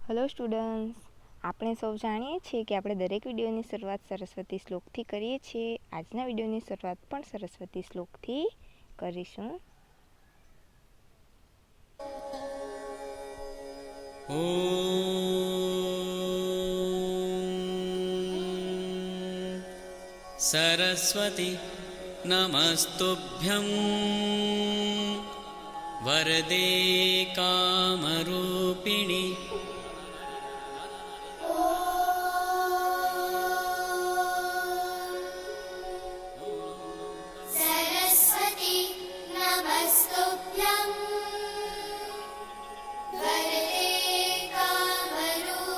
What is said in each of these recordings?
Hello students, આપણે સૌ જાણીએ છીએ કે આપણે દરેક વિડીયોની શરૂઆત સરસ્વતી શ્લોકથી કરીએ છીએ. આજના વિડીયોની શરૂઆત પણ સરસ્વતી શ્લોકથી કરીશું. સરસ્વતી નમસ્તુભ્યં વરદે કામરૂપિણી સરસ્વતી નમસ્તુભ્યં વરદે કામરૂપિણી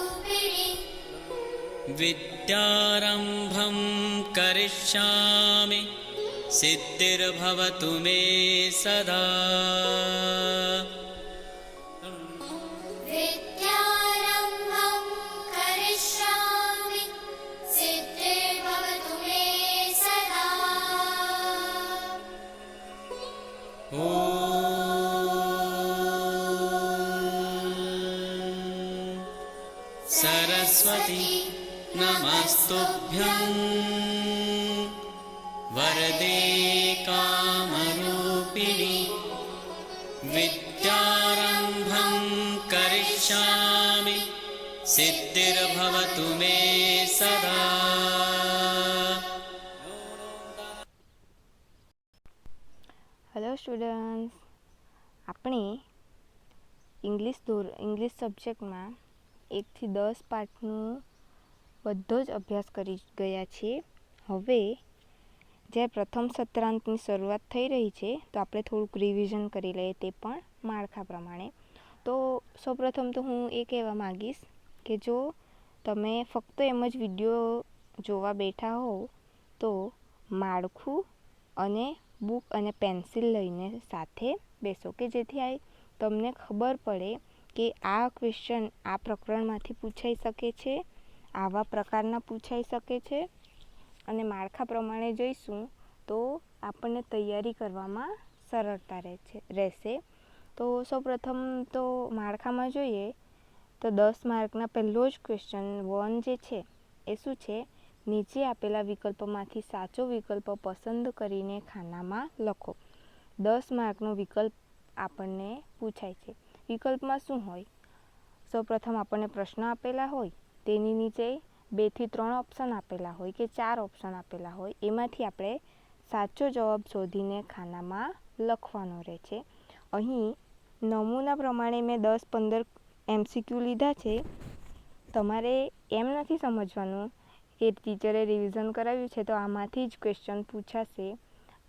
વિદ્યારંભં કરિષ્યામિ સિદ્ધિર્ભવતુ મે સદા. વિદ્યારંભં કરિષ્યામિ સિદ્ધિર્ભવતુ મે સદા. સરસ્વતી નમસ્તુભ્યં વરદે કામરૂપિણી વિદ્યારંભં કરિષ્યામિ સિદ્ધિર્ભવતુ મે સદા. હેલો સ્ટુડન્ટ્સ, આપણે ઇંગ્લિશ સબ્જેક્ટમાં 1 થી 10 પાઠનું બધો જ અભ્યાસ કરી ગયા છીએ. હવે જ્યારે પ્રથમ સત્રાંતની શરૂઆત થઈ રહી છે તો આપણે થોડુંક રિવિઝન કરી લઈએ, તે પણ માળખા પ્રમાણે. તો સૌપ્રથમ તો હું એ કહેવા માગીશ કે જો તમે ફક્ત એમ જ વિડીયો જોવા બેઠા હોવ તો માળખું અને બુક અને પેન્સિલ લઈને સાથે બેસો, કે જેથી તમને ખબર પડે કે આ ક્વેશ્ચન આ પ્રકરણમાંથી પૂછાઈ શકે છે, આવા પ્રકારના પૂછાઈ શકે છે. અને માળખા પ્રમાણે જઈશું તો આપણને તૈયારી કરવામાં સરળતા રહેશે. તો સૌપ્રથમ તો માળખામાં જોઈએ તો 10 માર્કના પહેલો જ ક્વેશ્ચન 1 જે છે એ શું છે? નીચે આપેલા વિકલ્પોમાંથી સાચો વિકલ્પ પસંદ કરીને ખાનામાં લખો. 10 માર્કનો વિકલ્પ આપણને પૂછાય છે. વિકલ્પમાં શું હોય? સૌપ્રથમ આપણને પ્રશ્ન આપેલા હોય, તેની નીચે 2 થી 3 ઓપ્શન આપેલા હોય કે 4 ઓપ્શન આપેલા હોય, એમાંથી આપણે સાચો જવાબ શોધીને ખાનામાં લખવાનો રહે છે. અહીં નમૂના પ્રમાણે મેં 10-15 MCQ લીધા છે. તમારે એમ નથી સમજવાનું કે ટીચરે રિવિઝન કરાવ્યું છે તો આમાંથી જ ક્વેશ્ચન પૂછાશે.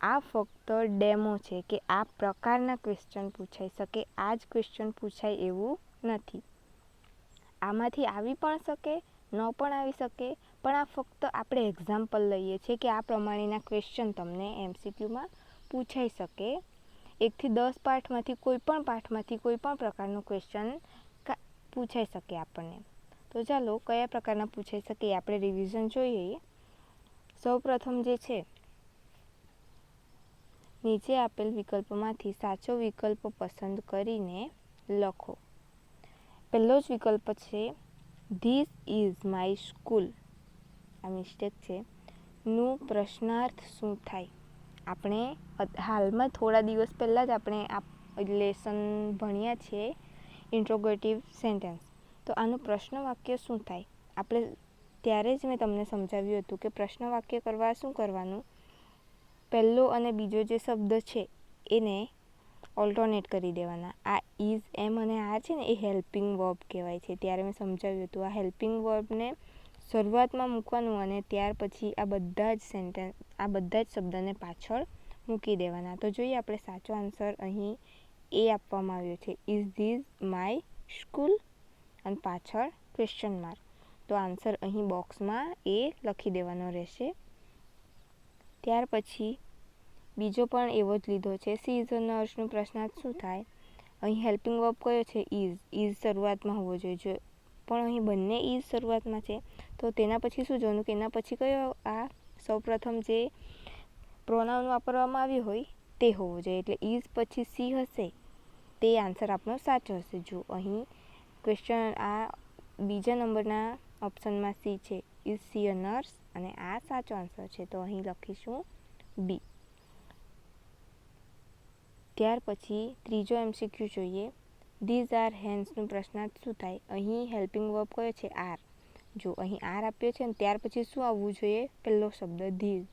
આ ફક્ત ડેમો છે કે આ પ્રકારના ક્વેશ્ચન પૂછાઈ શકે, આ જ ક્વેશ્ચન પૂછાય એવું નથી. આમાંથી આવી પણ શકે, ન પણ આવી શકે, પણ આ ફક્ત આપણે એક્ઝામ્પલ લઈએ છીએ કે આ પ્રમાણેના ક્વેશ્ચન તમને MCQમાં પૂછાઈ શકે. 1 થી 10 પાઠમાંથી કોઈ પણ પ્રકારનો ક્વેશ્ચન પૂછાઈ શકે આપણને. તો ચાલો કયા પ્રકારના પૂછાઈ શકે એ આપણે રિવિઝન જોઈએ. સૌપ્રથમ જે છે, નીચે આપેલ વિકલ્પોમાંથી સાચો વિકલ્પ પસંદ કરીને લખો. પહેલો જ વિકલ્પ છે ધીસ ઇઝ માય સ્કૂલ. આ મિસ્ટેક છે. નું પ્રશ્નાર્થ શું થાય? આપણે હાલમાં થોડા દિવસ પહેલાં જ આપણે આ લેસન ભણ્યા છીએ ઇન્ટ્રોગેટિવ સેન્ટેન્સ. તો આનું પ્રશ્ન વાક્ય શું થાય? આપણે ત્યારે જ મેં તમને સમજાવ્યું હતું કે પ્રશ્ન વાક્ય કરવા શું કરવાનું? પહેલો અને બીજો જે શબ્દ છે એને ઓલ્ટરનેટ કરી દેવાના. આ ઇઝ, એમ અને આ છે ને એ હેલ્પિંગ વર્બ કહેવાય છે. ત્યારે મેં સમજાવ્યું હતું આ હેલ્પિંગ વર્બને શરૂઆતમાં મૂકવાનું અને ત્યાર પછી આ બધા જ શબ્દને પાછળ મૂકી દેવાના. તો જોઈએ આપણે સાચો આન્સર અહીં એ આપવામાં આવ્યો છે, ઇઝ ધીસ માય સ્કૂલ અને પાછળ ક્વેશ્ચન માર્ક. તો આન્સર અહીં બોક્સમાં એ લખી દેવાનો રહેશે. ત્યાર પછી બીજો પણ એવો જ લીધો છે, સી ઇઝ અ નર્સનું પ્રશ્નાર્થ શું થાય? અહીં હેલ્પિંગ વર્બ કયો છે? ઇઝ શરૂઆતમાં હોવો જોઈએ, પણ અહીં બંને ઇઝ શરૂઆતમાં છે. તો તેના પછી શું જોવાનું કે એના પછી કયો આ સૌપ્રથમ જે પ્રોનાઉન વાપરવામાં આવ્યું હોય તે હોવો જોઈએ. એટલે ઇઝ પછી સી હશે તે આન્સર આપણો સાચો હશે. જો અહીં ક્વેશ્ચન આ બીજા નંબરના ઓપ્શનમાં સી છે, ઇઝ સી અ નર્સ, અને આ સાચો આન્સર છે, તો અહીં લખીશું બી. ત્યાર પછી ત્રીજો MCQ જોઈએ. ધીઝ આર હેન્ડ્સનું પ્રશ્નાર્થ શું થાય? અહીં હેલ્પિંગ વર્બ કયો છે? આર. જો અહીં આર આપ્યો છે ને ત્યાર પછી શું આવવું જોઈએ? પહેલો શબ્દ ધીઝ.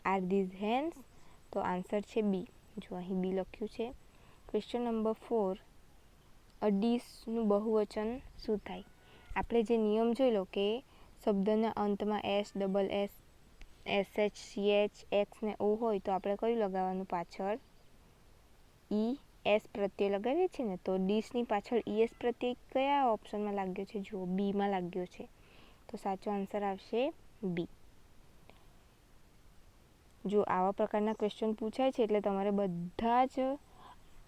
આર ધીઝ હેન્ડ્સ, તો આન્સર છે બી. જો અહીં બી લખ્યું છે. ક્વેશ્ચન નંબર 4, અ ડીશનું બહુવચન શું થાય? આપણે જે નિયમ જોઈ લો કે શબ્દના અંતમાં S, double S, SH, CH, X ને O હોય તો આપણે કયું લગાવવાનું પાછળ? ES પ્રત્યય લગાવીએ છીએ ને, તો ડીશની પાછળ ES પ્રત્યય કયા ઓપ્શનમાં લાગ્યો છે? જુઓ, બીમાં લાગ્યો છે, તો સાચો આન્સર આવશે બી. જો આવા પ્રકારના ક્વેશ્ચન પૂછાય છે એટલે તમારે બધા જ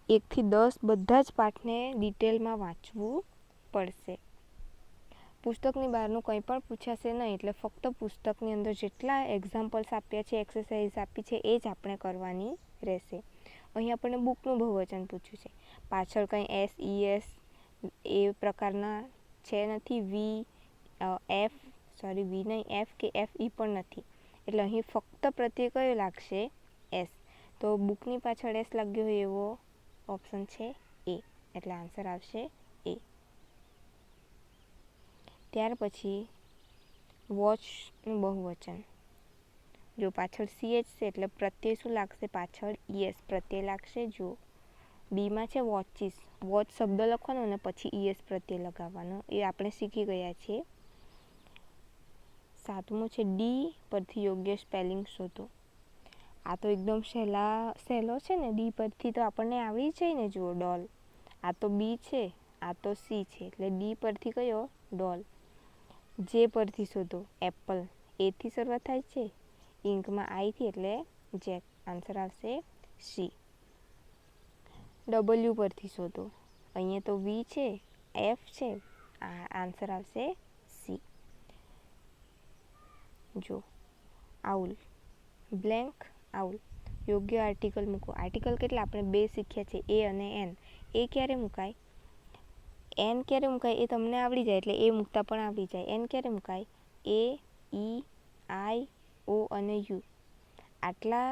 1 થી 10 બધા જ પાઠને ડિટેલમાં વાંચવું પડશે. પુસ્તકની બહારનું કંઈ પણ પૂછાશે નહીં, એટલે ફક્ત પુસ્તકની અંદર જેટલા એક્ઝામ્પલ્સ આપ્યા છે, એક્સરસાઇઝ આપી છે, એ જ આપણે કરવાની રહેશે. અહીં આપણને બુકનું બહુવચન પૂછ્યું છે. પાછળ કંઈ SES એ પ્રકારના છે નથી, વી નહીં, એફ કે FE પણ નથી. એટલે અહીં ફક્ત પ્રત્યય કયો લાગશે? એસ. તો બુકની પાછળ એસ લાગ્યો હોય એવો ઓપ્શન છે એ, એટલે આન્સર આવશે એ. ત્યાર પછી વોચનું બહુવચન. જો પાછળ CH છે એટલે પ્રત્યય શું લાગશે? પાછળ ES પ્રત્યય લાગશે. જો બીમાં છે વોચિસ, વોચ શબ્દ લખવાનો અને પછી ES પ્રત્યય લગાવવાનો, એ આપણે શીખી ગયા છીએ. 7મું છે ડી પરથી યોગ્ય સ્પેલિંગ શોધો. આ તો એકદમ સહેલો છે ને, ડી પરથી તો આપણને આવડી જાય ને. જુઓ, ડોલ. આ તો બી છે, આ તો સી છે, એટલે ડી પરથી કયો? ડોલ. જે પરથી શોધો, એપલ. એથી શરૂઆત થાય છે, ઇંકમાં આઈથી, એટલે જેક. આન્સર આવશે સી. ડબલ્યુ પરથી શોધો. અહીંયા તો વી છે, એફ છે, આ આન્સર આવશે સી. જો આઉલ, બ્લેન્ક આઉલ. યોગ્ય આર્ટિકલ મૂકો. આર્ટિકલ કેટલા આપણે 2 શીખ્યા છે, એ અને એન. એ ક્યારે મુકાય? એન ક્યારે મુકાય એ તમને આવડી જાય એટલે એ મૂકતા પણ આવડી જાય. એન ક્યારે મુકાય? એ, ઈ, આઈ, ઓ અને યુ. આટલા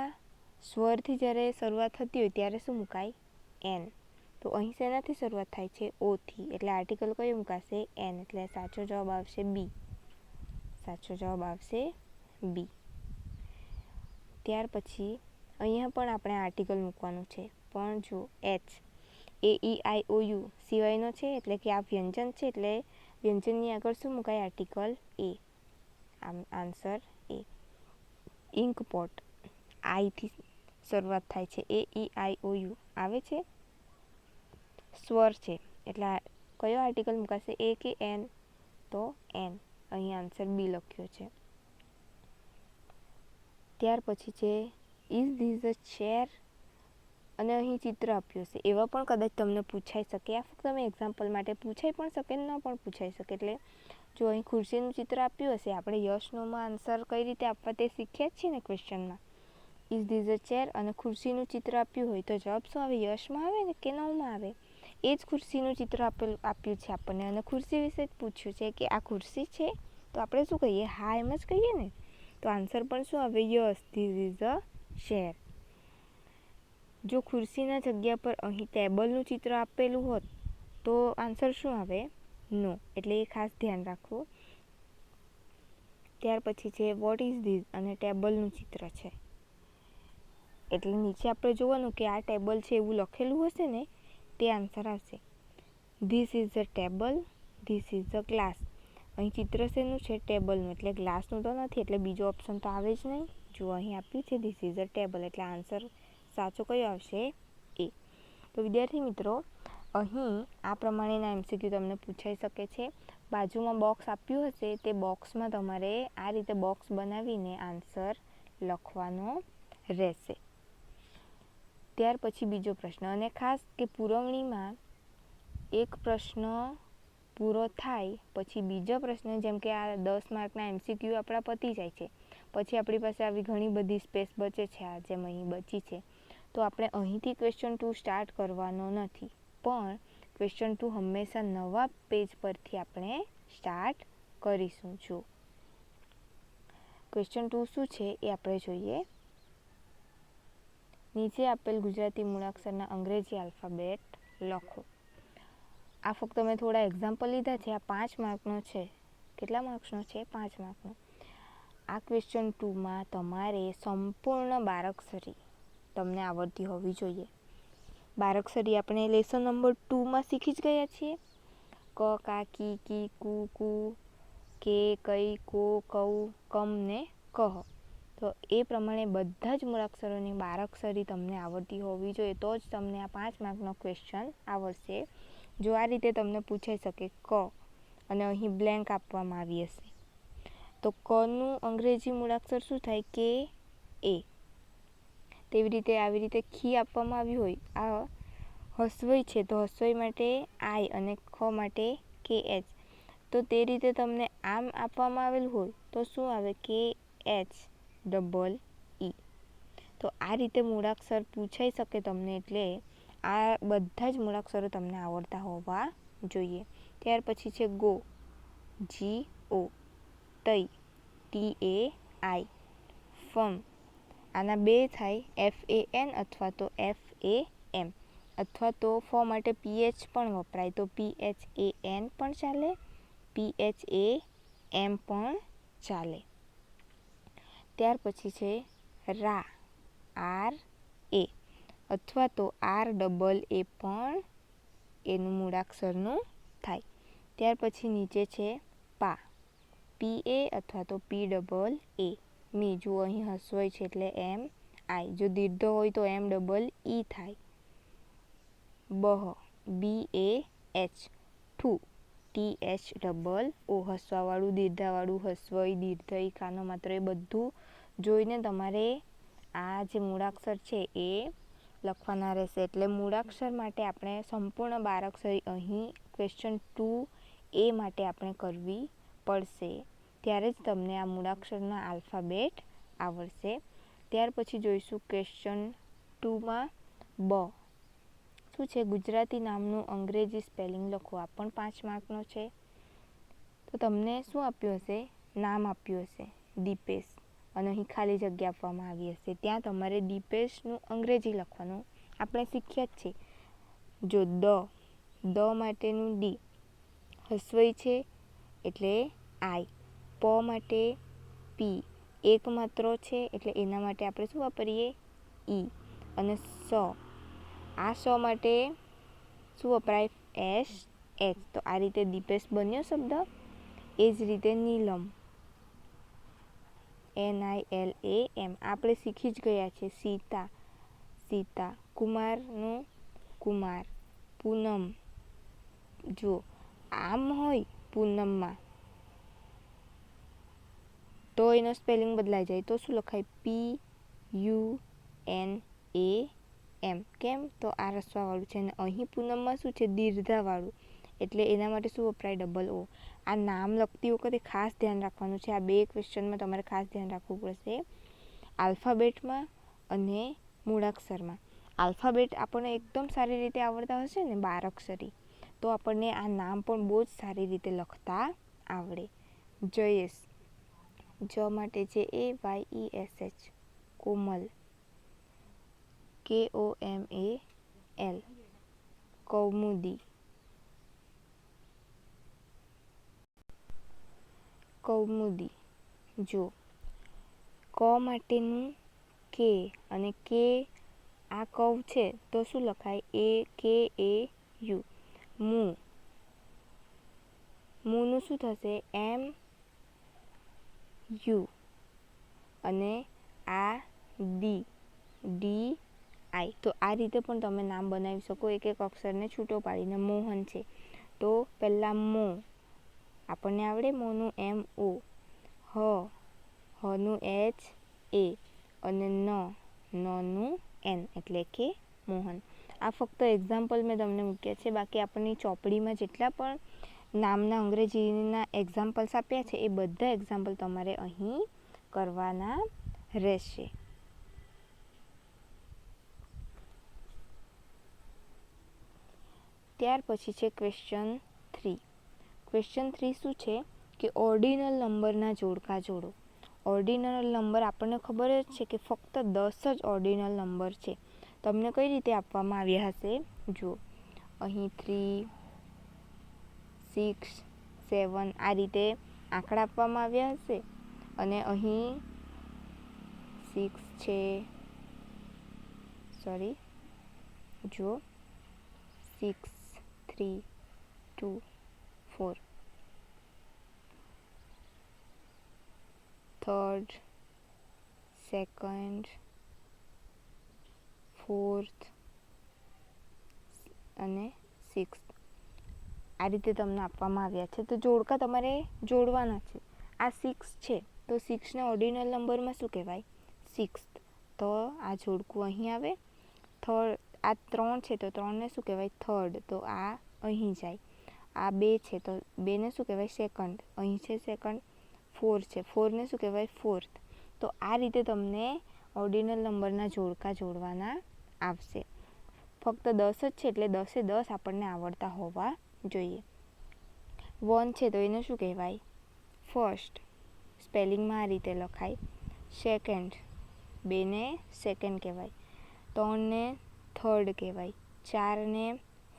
સ્વરથી જ્યારે શરૂઆત થતી હોય ત્યારે શું મુકાય? એન. તો અહીં શેનાથી શરૂઆત થાય છે? ઓથી. એટલે આર્ટિકલ કયો મુકાશે? એન. એટલે સાચો જવાબ આવશે બી. સાચો જવાબ આવશે બી. ત્યાર પછી અહીંયા પણ આપણે આર્ટિકલ મૂકવાનું છે, પણ જો એચ, AEIOU સિવાયનો છે, એટલે કે આ વ્યંજન છે, એટલે વ્યંજનની આગળ શું મુકાય? આર્ટિકલ એ. આન્સર એ. ઇન્કપોટ, આઈથી શરૂઆત થાય છે, AEIOU આવે છે, સ્વર છે, એટલે કયો આર્ટિકલ મુકાશે? એ કે એન? તો એન. અહીં આન્સર બી લખ્યો છે. ત્યાર પછી છે ઇઝ ધીઝ અ ચેર, અને અહીં ચિત્ર આપ્યું છે. એવા પણ કદાચ તમને પૂછાઈ શકે. આ ફક્ત તમે એક્ઝામ્પલ માટે પૂછાઈ પણ શકે, ન પણ પૂછાઈ શકે. એટલે જો અહીં ખુરશીનું ચિત્ર આપ્યું હશે, આપણે યસ નોમાં આન્સર કઈ રીતે આપવા તે શીખ્યા જ છીએ ને ક્વેશ્ચનમાં. ઇઝ ધીઝ અ ચેર અને ખુરશીનું ચિત્ર આપ્યું હોય તો જવાબ શું આવે? યસમાં આવે ને કે નોમાં આવે? એ જ ખુરશીનું ચિત્ર આપ્યું છે આપણને, અને ખુરશી વિશે જ પૂછ્યું છે કે આ ખુરશી છે, તો આપણે શું કહીએ? હા એમ જ કહીએ ને. તો આન્સર પણ શું આવે? Yes, this is a chair. જો ખુરશીના જગ્યા પર અહીં ટેબલનું ચિત્ર આપેલું હોત તો આન્સર શું આવે? નો. એટલે એ ખાસ ધ્યાન રાખવું. ત્યાર પછી છે વોટ ઇઝ ધીઝ, અને ટેબલનું ચિત્ર છે, એટલે નીચે આપણે જોવાનું કે આ ટેબલ છે એવું લખેલું હશે ને, તે આન્સર આવશે. This is a table, this is a glass. અહીં ચિત્ર શેનું છે? ટેબલનું, એટલે ગ્લાસનું તો નથી, એટલે બીજો ઓપ્શન તો આવે જ નહીં. જો અહીં આપ્યું છે ધીસ ઇઝ અ ટેબલ, એટલે આન્સર સાચો કયો આવશે? એ. તો વિદ્યાર્થી મિત્રો, અહીં આ પ્રમાણેના MCQ તમને પૂછાઈ શકે છે. બાજુમાં બોક્સ આપ્યું હશે, તે બોક્સમાં તમારે આ રીતે બોક્સ બનાવીને આન્સર લખવાનો રહેશે. ત્યાર પછી બીજો પ્રશ્ન, અને ખાસ કે પુરવણીમાં એક પ્રશ્ન પૂરો થાય પછી બીજો પ્રશ્ન, જેમ કે આ 10 માર્કના MCQ આપણા પતી જાય છે, પછી આપણી પાસે આવી ઘણી બધી સ્પેસ બચે છે, આ જેમ અહીં બચી છે, તો આપણે અહીંથી ક્વેશ્ચન 2 સ્ટાર્ટ કરવાનો નથી, પણ ક્વેશ્ચન 2 હંમેશા નવા પેજ પરથી આપણે સ્ટાર્ટ કરીશું. જો ક્વેશ્ચન 2 શું છે એ આપણે જોઈએ. નીચે આપેલ ગુજરાતી મૂળાક્ષરના અંગ્રેજી આલ્ફાબેટ લખો. આ ફક્ત મેં થોડા એક્ઝામ્પલ લીધા છે. આ 5 માર્કનો છે. કેટલા માર્ક્સનો છે? 5 માર્કનો. આ ક્વેશ્ચન 2માં તમારે સંપૂર્ણ બારાક્ષરી તમને આવડતી હોવી જોઈએ. બારાક્ષરી આપણે લેસન નંબર 2માં શીખી જ ગયા છીએ. ક, કા, કી, કી, કુ, કુ, કે, કઈ, કો, કૌ, કમ ને કહ. તો એ પ્રમાણે બધા જ મૂળાક્ષરોની બારાક્ષરી તમને આવડતી હોવી જોઈએ, તો જ તમને આ 5 માર્કનો ક્વેશ્ચન આવડશે. જો આ રીતે તમને પૂછાઈ શકે ક અને અહીં બ્લેન્ક આપવામાં આવી હશે, તો કનું અંગ્રેજી મૂળાક્ષર શું થાય? કે એ. તેવી રીતે આવી રીતે ખી આપવામાં આવ્યું હોય, આ હસ્વઈ છે તો હસ્વઈ માટે આઈ અને ખ માટે કે એચ. તો તે રીતે તમને આમ આપવામાં આવેલું હોય તો શું આવે? કે એચ ડબલ ઈ. તો આ રીતે મૂળાક્ષર પૂછાઈ શકે તમને, એટલે આ બધા જ મૂળાક્ષરો તમને આવડતા હોવા જોઈએ. ત્યાર પછી છે ગો, જી ઓ, તઈ, ટી એ આઈ, ફમ. આના 2 થાય, એફ એ એન અથવા તો એફ એ એમ, અથવા તો ફ માટે પીએચ પણ વપરાય, તો પી એચ એ એન પણ ચાલે, પી એચ એ એમ પણ ચાલે. ત્યાર પછી છે રા, આર એ, અથવા તો આર ડબલ એ પણ એનું મૂળાક્ષરનું થાય. ત્યાર પછી નીચે છે પા, પી એ અથવા તો પી ડબલ એ. મી, જુઓ અહીં હસવાય છે એટલે એમ આઈ, જો દીર્ઘ હોય તો એમ ડબલ ઈ થાય. બહ, બી એ એચ, ઠુ, ટી એચ ડબલ ઓ. હસવાવાળું, દીર્ઘાવાળું, હસવઈ, દીર્ઘઈ, કાનો માત્ર, એ બધું જોઈને તમારે આ જે મૂળાક્ષર છે એ લખવાના રહેશે. એટલે મૂળાક્ષર માટે આપણે સંપૂર્ણ બારાક્ષરી અહીં ક્વેશ્ચન 2 એ માટે આપણે કરવી પડશે. ત્યારે જ તમને આ મૂળાક્ષરના આલ્ફાબેટ આવડશે. ત્યાર પછી જોઈશું ક્વેશ્ચન 2માં બ. શું છે? ગુજરાતી નામનું અંગ્રેજી સ્પેલિંગ લખો. આ પણ 5 માર્કનો છે. તો તમને શું આપ્યું હશે? નામ આપ્યું હશે દીપેશ, અને અહીં ખાલી જગ્યા આપવામાં આવી હશે. ત્યાં તમારે દીપેશનું અંગ્રેજી લખવાનું. આપણે શીખ્યા જ છે. જો દ માટેનું ડી, હસ્વઈ છે એટલે આઈ, પ માટે પી, એક માત્ર છે એટલે એના માટે આપણે શું વાપરીએ? ઈ. અને સ, આ સ માટે શું વપરાય? S H. તો આ રીતે દીપેશ બન્યો શબ્દ. એ જ રીતે નીલમ, NILAM, આપણે શીખી જ ગયા છે. સીતા, સીતા. કુમારનું કુમાર. પૂનમ, જો આમ હોય પૂનમમાં તો એનો સ્પેલિંગ બદલાઈ જાય, તો શું લખાય? PUNAM. કેમ? તો આ રસવાવાળું છે, અને અહીં પૂનમમાં શું છે? દીર્ઘાવાળું, એટલે એના માટે શું વપરાય? Double O. આ નામ લખતી વખતે ખાસ ધ્યાન રાખવાનું છે. આ 2 ક્વેશ્ચનમાં તમારે ખાસ ધ્યાન રાખવું પડશે, આલ્ફાબેટમાં અને મૂળાક્ષરમાં. આલ્ફાબેટ આપણને એકદમ સારી રીતે આવડતા હશે ને, બારાક્ષરી, તો આપણને આ નામ પણ બહુ જ સારી રીતે લખતા આવડે. જયેશ, જ માટે છે AYESH, કોમલ, KOMAL, કૌમુદી, કૌમુદી. જો ક માટેનું કે, અને કે આ કવ છે તો શું લખાય? AKAU. મુનું શું થશે? MU. અને આ DI. તો આ રીતે પણ તમે નામ બનાવી શકો, એક એક અક્ષરને છૂટો પાડીને. મોહન છે તો પહેલાં મો, આપણને આવડે મોનું MO, હનું HA, અને નનું N, એટલે કે મોહન. આ ફક્ત એક્ઝામ્પલ મેં તમને મૂક્યા છે. બાકી આપણની ચોપડીમાં જેટલા પણ નામના અંગ્રેજીના એક્ઝામ્પલ્સ આપ્યા છે એ બધા એક્ઝામ્પલ તમારે અહીં કરવાના રહેશે. ત્યાર પછી છે ક્વેશ્ચન 3. ક્વેશ્ચન 3 શું છે કે ઓર્ડિનલ નંબરના જોડકા જોડો. ઓર્ડિનલ નંબર આપણને ખબર જ છે કે ફક્ત 10 જ ઓર્ડિનલ નંબર છે. તમને કઈ રીતે આપવામાં આવ્યા હશે જુઓ, અહીં 3, 6, 7 આ રીતે આંકડા આપવામાં આવ્યા હશે અને અહીં 6 છે, જુઓ 6, 3, 2, 4, થર્ડ, સેકન્ડ, ફોર્થ અને સિક્સ્થ આ રીતે તમને આપવામાં આવ્યા છે. તો જોડકા તમારે જોડવાના છે. આ 6 છે તો 6ને ઓર્ડિનલ નંબરમાં શું કહેવાય? સિક્સ્થ. તો આ જોડકું અહીં આવે. થર્ડ, આ 3 છે તો 3ને શું કહેવાય? થર્ડ. તો આ અહીં જાય. આ 2 છે તો 2ને શું કહેવાય? સેકન્ડ. અહીં છે સેકન્ડ. 4 છે, 4ને શું કહેવાય? ફોર્થ. તો આ રીતે તમને ઓર્ડિનલ નંબરના જોડકા જોડવાના આવશે. ફક્ત 10 જ છે એટલે 10એ 10 આપણને આવડતા હોવા જોઈએ. 1 છે તો એને શું કહેવાય? ફર્સ્ટ. સ્પેલિંગમાં આ રીતે લખાય. સેકન્ડ, 2ને સેકન્ડ કહેવાય. 3ને થર્ડ કહેવાય. 4ને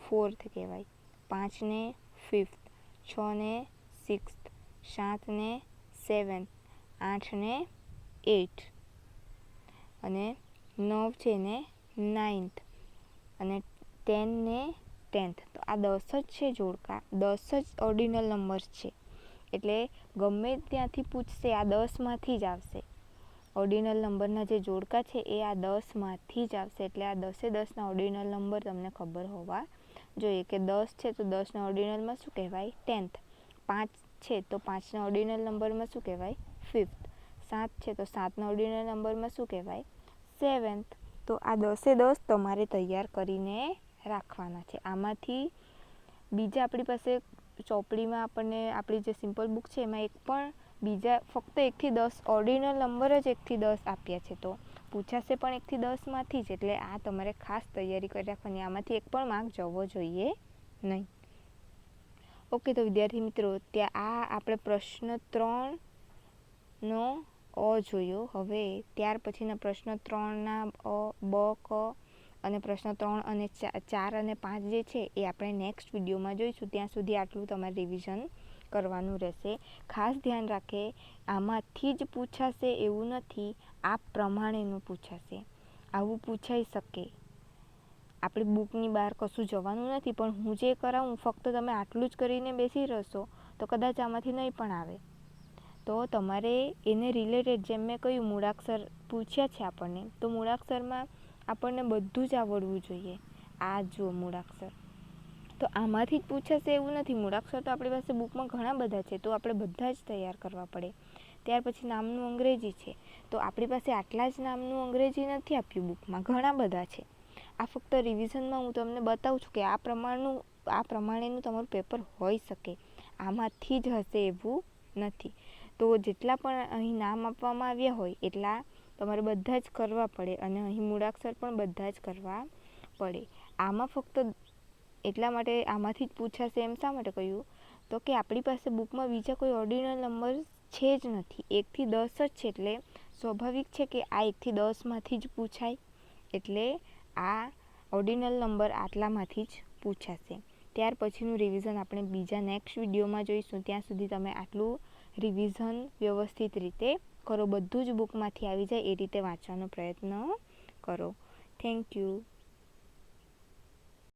ફોર્થ કહેવાય. 5ને ફિફ્થ. 6ને સિક્સ્થ. 7ને સેવન્થ. 8ને એઇથ અને 9 છે ને નાઇન્થ અને 10 ને 10th. તો આ 10 જ છે જોડકા, 10 જ ઓર્ડિનલ નંબર છે. એટલે ગમે ત્યાંથી પૂછશે આ 10માંથી જ આવશે. ઓર્ડિનલ નંબરના જે જોડકા છે એ આ 10માંથી જ આવશે. એટલે આ 10એ 10ના ઓર્ડિનલ નંબર તમને ખબર હોવા જોઈએ કે 10 છે તો 10ના ઓર્ડિનલમાં શું કહેવાય? 10th. 5 છે તો 5ના ઓર્ડિનલ નંબરમાં શું કહેવાય? 5th. 7 છે તો 7ના ઓર્ડિનલ નંબરમાં શું કહેવાય? 7th. તો આ 10એ 10 તમારે તૈયાર કરીને રાખવાના છે. આમાંથી બીજા આપણી પાસે ચોપડીમાં આપણને આપણી જે સિમ્પલ બુક છે એમાં એક પણ બીજા ફક્ત 1થી 10 ઓર્ડિનલ નંબર જ 1થી 10 આપ્યા છે. તો પૂછાશે પણ 1થી 10માંથી જ. એટલે આ તમારે ખાસ તૈયારી કરી રાખવાની. આમાંથી એક પણ માર્ક જવો જોઈએ નહીં. ઓકે, તો વિદ્યાર્થી મિત્રો ત્યાં આ આપણે પ્રશ્ન 3નો અ જોયો. હવે ત્યાર પછીના પ્રશ્ન 3ના અ, બ, ક અને પ્રશ્ન 3 અને 4 અને 5 જે છે એ આપણે નેક્સ્ટ વિડીયોમાં જોઈશું. ત્યાં સુધી આટલું તમારે રિવિઝન કરવાનું રહેશે. ખાસ ધ્યાન રાખે, આમાંથી જ પૂછાશે એવું નથી, આ પ્રમાણેનું પૂછાશે. આવું પૂછાઈ શકે. આપણી બુકની બહાર કશું જવાનું નથી, પણ હું જે કરાવું ફક્ત તમે આટલું જ કરીને બેસી રહેશો તો કદાચ આમાંથી નહીં પણ આવે. તો તમારે એને રિલેટેડ, જેમ મેં કહ્યું મૂળાક્ષર પૂછ્યા છે આપણને, તો મૂળાક્ષરમાં આપણને બધું જ આવડવું જોઈએ. આ જુઓ મૂળાક્ષર, તો આમાંથી જ પૂછાશે એવું નથી. મૂળાક્ષર તો આપણી પાસે બુકમાં ઘણા બધા છે, તો આપણે બધા જ તૈયાર કરવા પડે. ત્યાર પછી નામનું અંગ્રેજી છે, તો આપણી પાસે આટલા જ નામનું અંગ્રેજી નથી આપ્યું બુકમાં, ઘણા બધા છે. આ ફક્ત રિવિઝનમાં હું તમને બતાવું છું કે આ પ્રમાણેનું તમારું પેપર હોઈ શકે. આમાંથી જ હશે એવું નથી. તો જેટલા પણ અહીં નામ આપવામાં આવ્યા હોય એટલા તમારે બધા જ કરવા પડે અને અહીં મૂળાક્ષર પણ બધા જ કરવા પડે. આમાં ફક્ત એટલા માટે આમાંથી જ પૂછાશે એમ શા માટે કહ્યું? તો કે આપણી પાસે બુકમાં બીજા કોઈ ઓર્ડિનલ નંબર છે જ નથી. 1થી 10 જ છે. એટલે સ્વાભાવિક છે કે આ 1થી 10માંથી જ પૂછાય. એટલે આ ઓર્ડિનલ નંબર આટલામાંથી જ પૂછાશે. ત્યાર પછીનું રિવિઝન આપણે બીજા નેક્સ્ટ વિડીયોમાં જોઈશું. ત્યાં સુધી તમે આટલું રિવિઝન વ્યવસ્થિત રીતે કરો. બધું જ બુકમાંથી આવી જાય એ રીતે વાંચવાનો પ્રયત્ન કરો. Thank you.